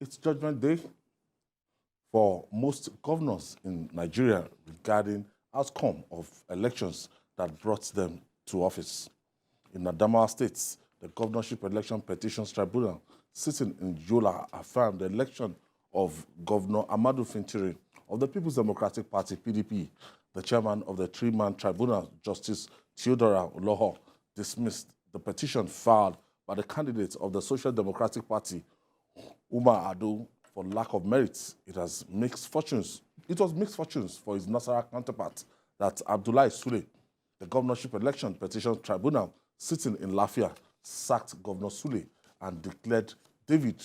It's Judgment Day for most governors in Nigeria regarding outcome of elections that brought them to office. In Nasarawa State, the Governorship Election Petitions Tribunal sitting in Yola affirmed the election of Governor Amadu Fintiri of the People's Democratic Party, PDP. The chairman of the three-man tribunal, Justice Theodora Oloho, dismissed the petition filed by the candidate of the Social Democratic Party, Umar Ado, for lack of merit. It was mixed fortunes for his Nasarawa counterpart, that Abdullahi Sule. The Governorship Election Petition Tribunal sitting in Lafia sacked Governor Sule and declared David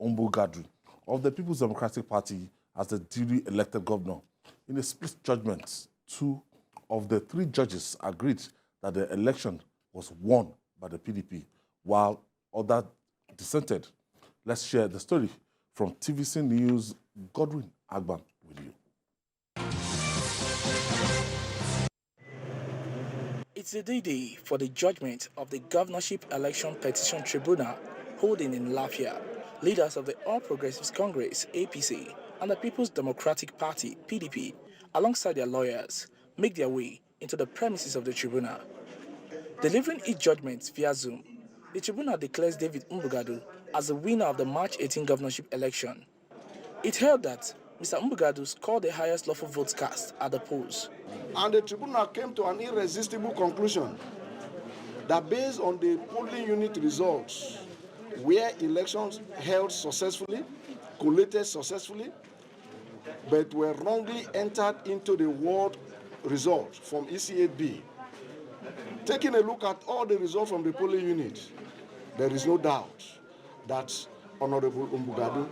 Ombugadu of the People's Democratic Party as the duly elected governor. In a split judgment, 2 of the 3 judges agreed that the election was won by the PDP, while others dissented. Let's share the story from TVC News. Godwin Agban with you. It's the day for the judgment of the Governorship Election Petition Tribunal holding in Lafia. Leaders of the All Progressives Congress, APC, and the People's Democratic Party, PDP, alongside their lawyers, make their way into the premises of the tribunal. Delivering its judgment via Zoom, the tribunal declares David Umbugadu as the winner of the March 18 governorship election. It held that Mr. Umbugadu scored the highest lawful votes cast at the polls. And the tribunal came to an irresistible conclusion that based on the polling unit results, where elections held successfully, collated successfully, but were wrongly entered into the ward result from EC8B. Taking a look at all the results from the polling unit, there is no doubt that Honorable Umbugadu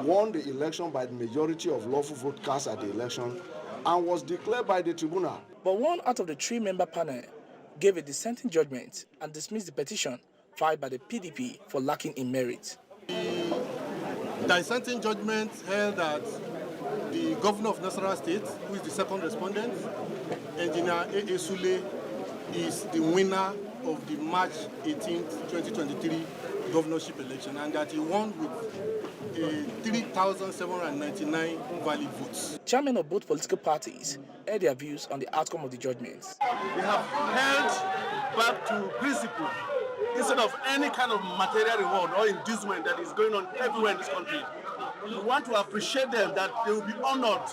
won the election by the majority of lawful vote cast at the election and was declared by the tribunal. But 1 out of the 3-member panel gave a dissenting judgment and dismissed the petition filed by the PDP for lacking in merit. The dissenting judgment held that the governor of Nasarawa State, who is the second respondent, Engineer A.A. Sule, is the winner of the March 18, 2023 governorship election, and that he won with 3,799 valid votes. Chairmen of both political parties aired their views on the outcome of the judgments. We have held back to principle instead of any kind of material reward or inducement that is going on everywhere in this country. We want to appreciate them, that they will be honored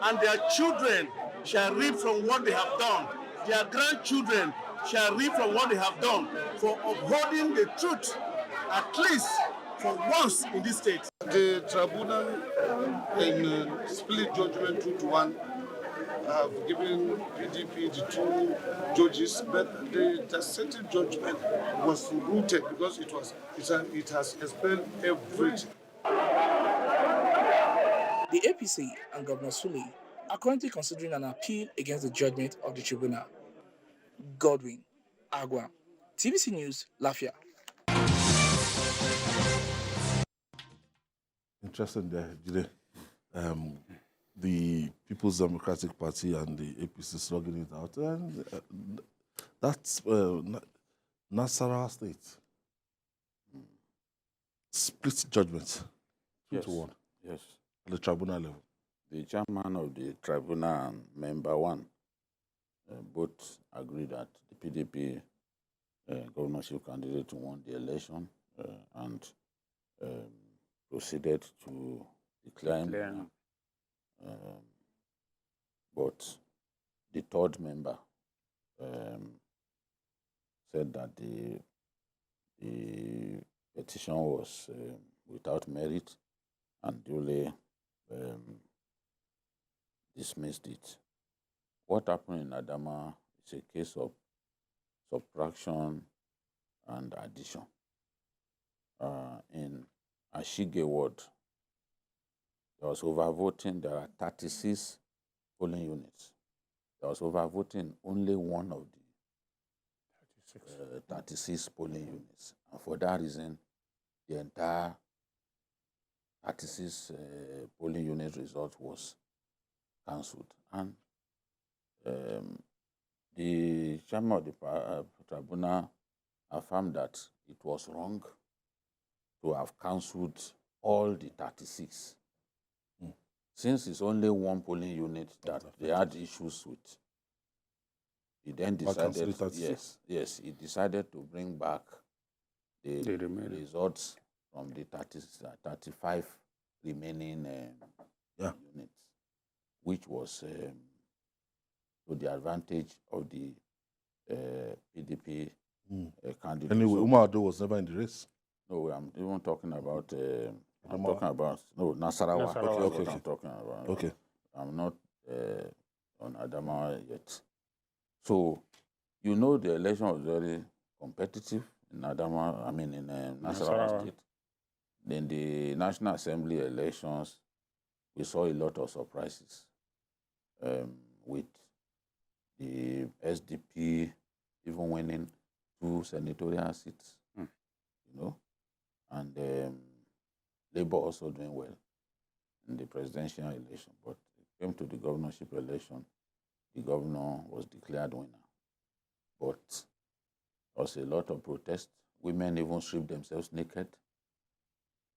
and their children shall reap from what they have done. Their grandchildren shall reap from what they have done for upholding the truth, at least for once in this state. The tribunal, in split judgment 2-1, have given PDP the 2 judges, but the dissenting judgment was rooted because it has expelled everything. The APC and Governor Sule are currently considering an appeal against the judgment of the tribunal. Godwin Agwa, TVC News, Lafia. Interesting there, Jide. The People's Democratic Party and the APC slugging it out. And that's Nasarawa State. Split judgment. 2-1. Yes. At the tribunal level. The chairman of the tribunal and member 1 both agree that the PDP governorship candidate won the election and proceeded to decline. But the 3rd member said that the petition was without merit and duly dismissed it. What happened in Adama is a case of subtraction and addition. In Ashige ward, there was overvoting. There are 36 polling units. There was overvoting only one of the 36 polling units. And for that reason, the entire 36 polling unit result was cancelled. And the chairman of the tribunal affirmed that it was wrong to have cancelled all the 36. Since it's only one polling unit that they had issues with, he then decided, yes, he decided to bring back the results from the 35 remaining units, which was to the advantage of the PDP candidate. Anyway, Umar Ado was never in the race. No, I'm even talking about. I'm talking about Nasarawa. Okay. I'm talking about. Okay. I'm not on Adamawa yet. So, you know, the election was very competitive in Adamawa. I mean, in Nasarawa State. Then the National Assembly elections, we saw a lot of surprises with the SDP even winning 2 senatorial seats, you know, and Labour also doing well in the presidential election. But it came to the governorship election, the governor was declared winner. But there was a lot of protest. Women even stripped themselves naked.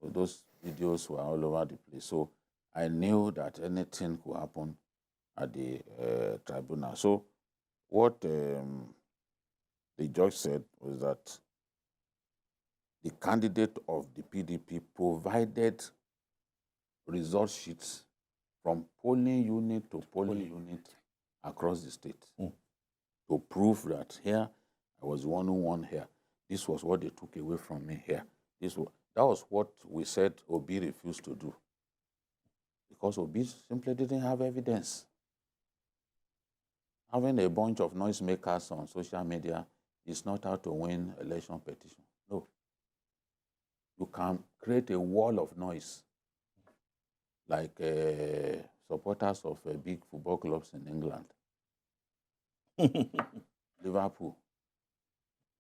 So those videos were all over the place. So I knew that anything could happen at the tribunal. So what the judge said was that the candidate of the PDP provided result sheets from polling unit to polling unit across the state to prove that here I was the one who won here. This was what they took away from me here. That was what we said Obi refused to do, because Obi simply didn't have evidence. Having a bunch of noisemakers on social media is not how to win election petition. No. You can create a wall of noise, like supporters of big football clubs in England. Liverpool.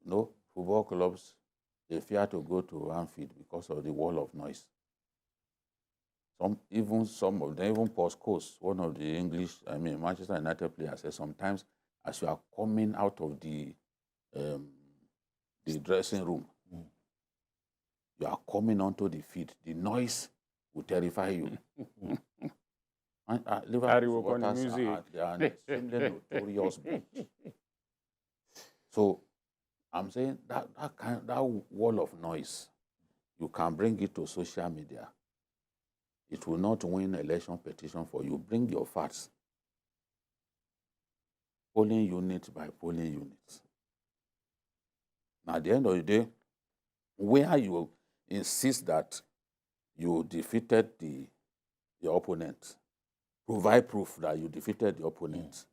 No, football clubs, they fear to go to Anfield because of the wall of noise. Some of them, even Post-Coast, one of the Manchester United players, said sometimes as you are coming out of the dressing room, you are coming onto the field, the noise will terrify you. Liverpool supporters they are extremely notorious. So I'm saying that wall of noise, you can bring it to social media. It will not win election petition for you. Bring your facts. Polling unit by polling unit. Now, at the end of the day, where you insist that you defeated the opponent, provide proof that you defeated the opponent.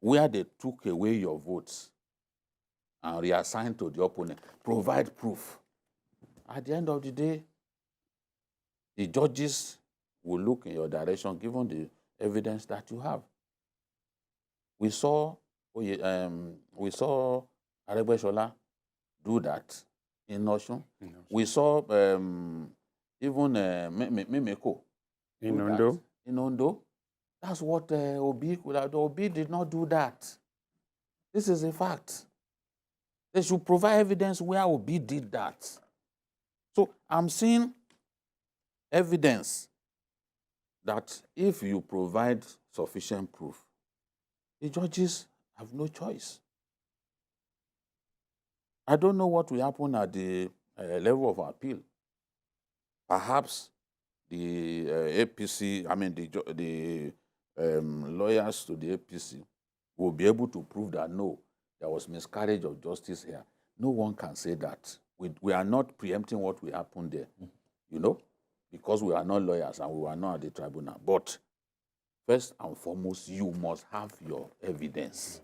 Where they took away your votes and reassigned to the opponent, provide proof. At the end of the day, the judges will look in your direction given the evidence that you have. We saw Aregbesola do that in Osun. We saw even Mimeko in Ondo. In Ondo. That's what Obi could have done. Obi did not do that. This is a fact. They should provide evidence where Obi did that. So I'm seeing evidence that if you provide sufficient proof, the judges have no choice. I don't know what will happen at the level of appeal. Perhaps the APC, the lawyers to the APC will be able to prove that no, there was miscarriage of justice here. No one can say that. We are not preempting what will happen there, you know, because we are not lawyers and we are not at the tribunal. But first and foremost, you must have your evidence.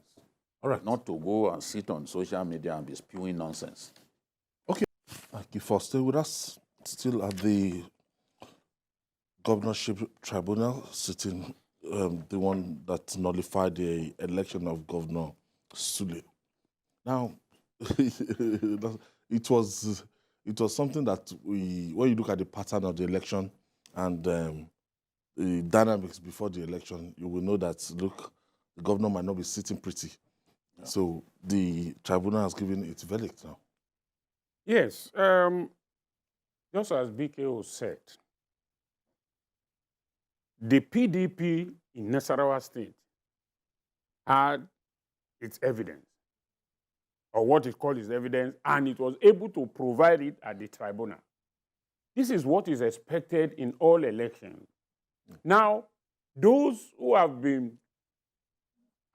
All right. Not to go and sit on social media and be spewing nonsense. Okay. Thank you for staying with us. Still at the governorship tribunal, sitting the one that nullified the election of Governor Sule. Now, it was something that when you look at the pattern of the election and the dynamics before the election, you will know that, look, the governor might not be sitting pretty. Yeah. So the tribunal has given its verdict now. Yes. just as BKO said, the PDP in Nasarawa State had its evidence, or what it called its evidence, and it was able to provide it at the tribunal. This is what is expected in all elections. Now, those who have been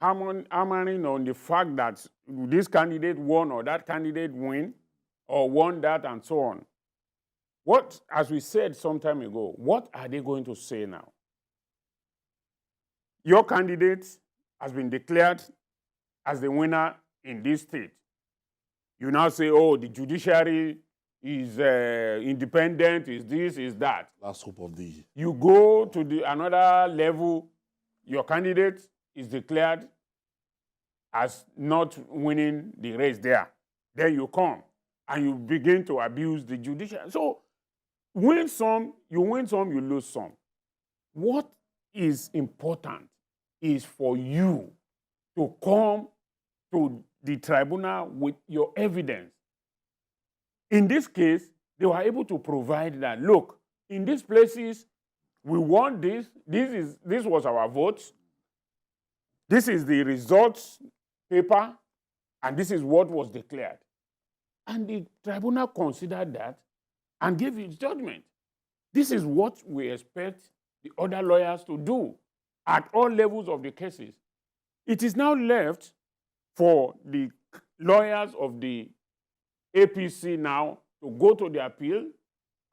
hammering on the fact that this candidate won or that candidate win or won that and so on, what, as we said some time ago, what are they going to say now? Your candidate has been declared as the winner in this state. You now say, oh, the judiciary is independent, is this, is that. Last hope of the... You go to another level, your candidate is declared as not winning the race there. Then you come and you begin to abuse the judiciary. So win some, you lose some. What is important is for you to come to the tribunal with your evidence. In this case, they were able to provide that, look, in these places, we won this, this was our votes, this is the results paper, and this is what was declared. And the tribunal considered that and gave its judgment. This is what we expect the other lawyers to do at all levels of the cases. It is now left for the lawyers of the APC now to go to the appeal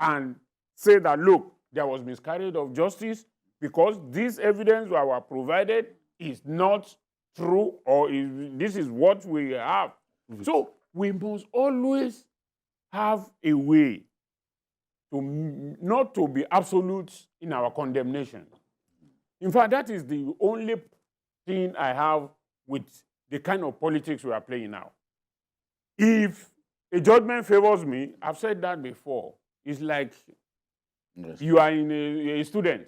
and say that, look, there was miscarriage of justice because this evidence that were provided is not true, or this is what we have. So we must always have a way to not to be absolute in our condemnation. In fact, that is the only thing I have with the kind of politics we are playing now. If a judgment favors me, I've said that before, it's like you are in a student.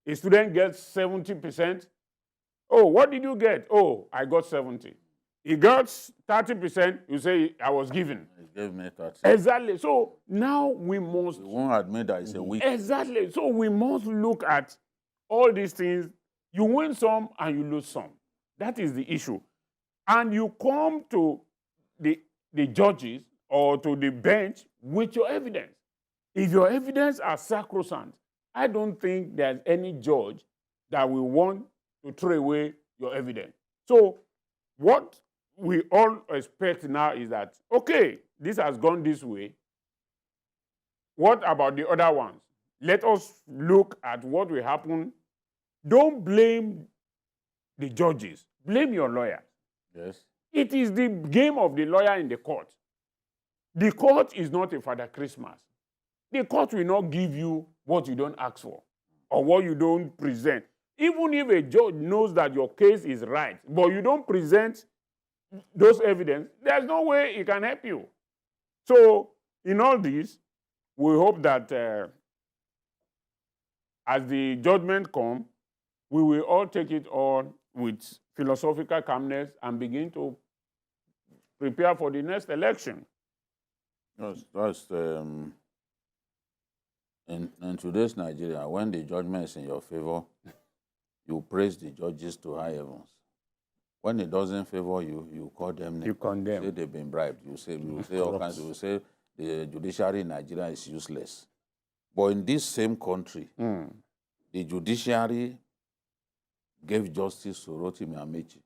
A student gets 70%. Oh, what did you get? Oh, I got 70. He got 30%, you say, I was given. He gave me 30. Exactly. So now we must... You won't admit that it's a weak... Exactly. So we must look at all these things. You win some and you lose some. That is the issue. And you come to the judges or to the bench with your evidence. If your evidence are sacrosanct, I don't think there's any judge that will want to throw away your evidence. So what we all expect now is that, okay, this has gone this way. What about the other ones? Let us look at what will happen. Don't blame the judges. Blame your lawyer. Yes. It is the game of the lawyer in the court. The court is not a Father Christmas. The court will not give you what you don't ask for or what you don't present. Even if a judge knows that your case is right, but you don't present those evidence, there's no way he can help you. So in all this, we hope that as the judgment comes, we will all take it on with philosophical calmness and begin to prepare for the next election. That's in today's Nigeria, when the judgment is in your favor, you praise the judges to high heavens. When it doesn't favor you, you call them names. You condemn. You say they've been bribed. You say all kinds. You say the judiciary in Nigeria is useless. But in this same country, the judiciary gave justice to Rotimi Amechi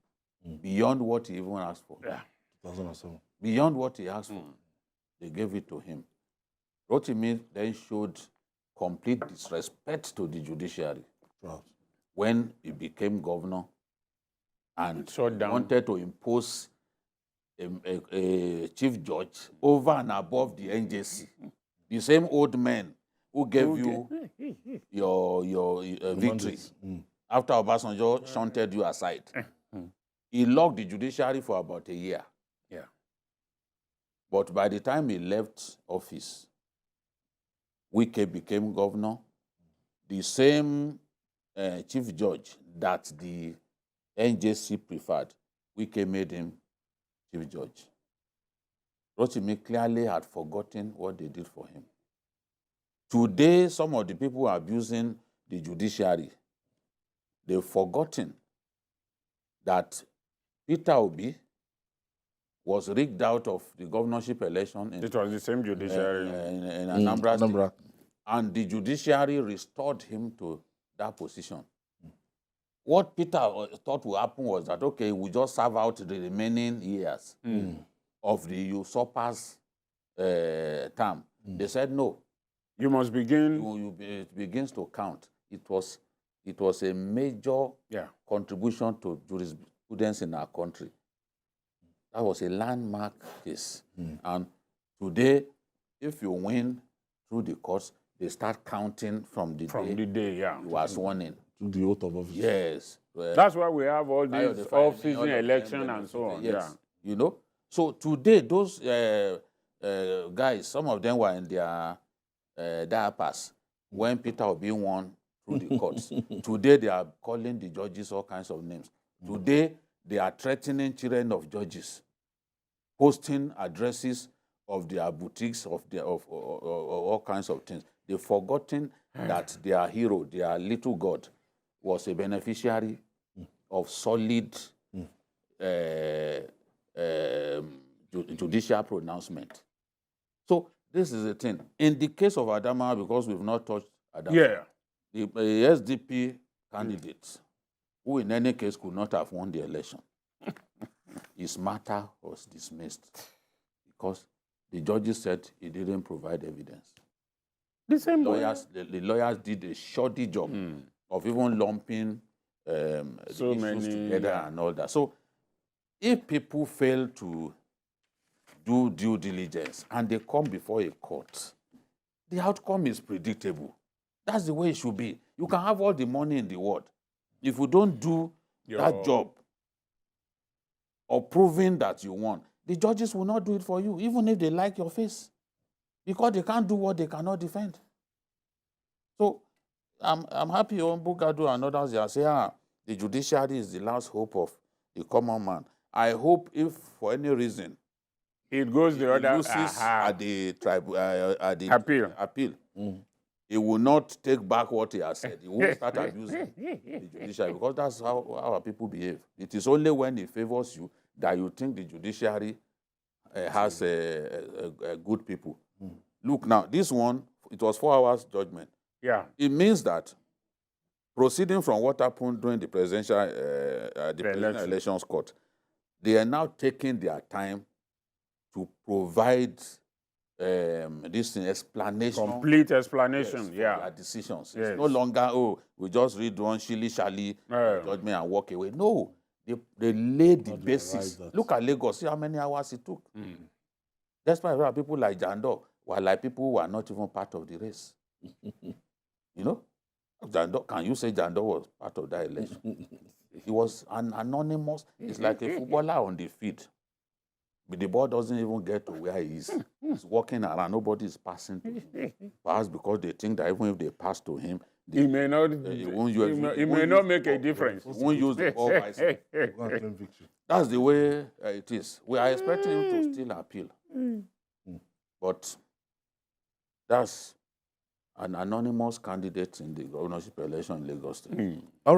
beyond what he even asked for. Yeah. 2007. Beyond what he asked for, they gave it to him. Rotimi then showed complete disrespect to the judiciary when he became governor and wanted to impose a chief judge over and above the NJC. The same old man who gave you your victory after Obasanjo shunted you aside. He locked the judiciary for about a year. Yeah. But by the time he left office, Wike became governor. The same chief judge that the NJC preferred, Wike made him chief judge. Rotimi clearly had forgotten what they did for him. Today, some of the people abusing the judiciary, they've forgotten that Peter Obi was rigged out of the governorship election in, It was the same judiciary. in Anambra Anambra. State. And the judiciary restored him to that position. What Peter thought would happen was that, okay, we just serve out the remaining years of the usurper's term. They said, no, You must begin. it begins to count. It was a major contribution to jurisprudence in our country. That was a landmark case. And today, if you win through the courts, they start counting from the day you were sworn in. To the oath of office. Yes. That's why we have all these off-season election and so on. Yes. You know? So today, those guys, some of them were in their diapers when Peter Obi won through the courts. Today, they are calling the judges all kinds of names. Today, they are threatening children of judges, posting addresses of their boutiques, of all kinds of things. They've forgotten that their hero, their little god, was a beneficiary of solid judicial pronouncement. So this is the thing. In the case of Adama, because we've not touched Adama, the SDP candidate, who in any case could not have won the election, his matter was dismissed because the judges said he didn't provide evidence. The same the lawyers did a shoddy job of even lumping so the issues many, together and all that. So if people fail to do due diligence and they come before a court, the outcome is predictable. That's the way it should be. You can have all the money in the world. If you don't do that job of proving that you won, the judges will not do it for you, even if they like your face, because they can't do what they cannot defend. So I'm happy on Bugadu and others they say, the judiciary is the last hope of the common man. I hope if for any reason it goes the other loses at the appeal, he will not take back what he has said. He will start abusing the judiciary, because that's how our people behave. It is only when it favors you that you think the judiciary has good people. Look now, this one, it was 4 hours judgment. Yeah. It means that proceeding from what happened during the presidential elections court, they are now taking their time to provide this explanation. Complete explanation, their decisions. It's no longer, we just read one shilly-shally judgment and walk away. No, they laid the basis. Look at Lagos, see how many hours it took. That's why people like Jando were like people who are not even part of the race. You know? Jando, can you say Jando was part of that election? He was an anonymous. It's like a footballer on the field. But the ball doesn't even get to where he is. He's walking around. Nobody is passing to him. Perhaps because they think that even if they pass to him, he may not make a difference. He won't use the ball by himself. That's the way it is. We are expecting him to still appeal. But that's an anonymous candidate in the governorship election in Lagos State. All right.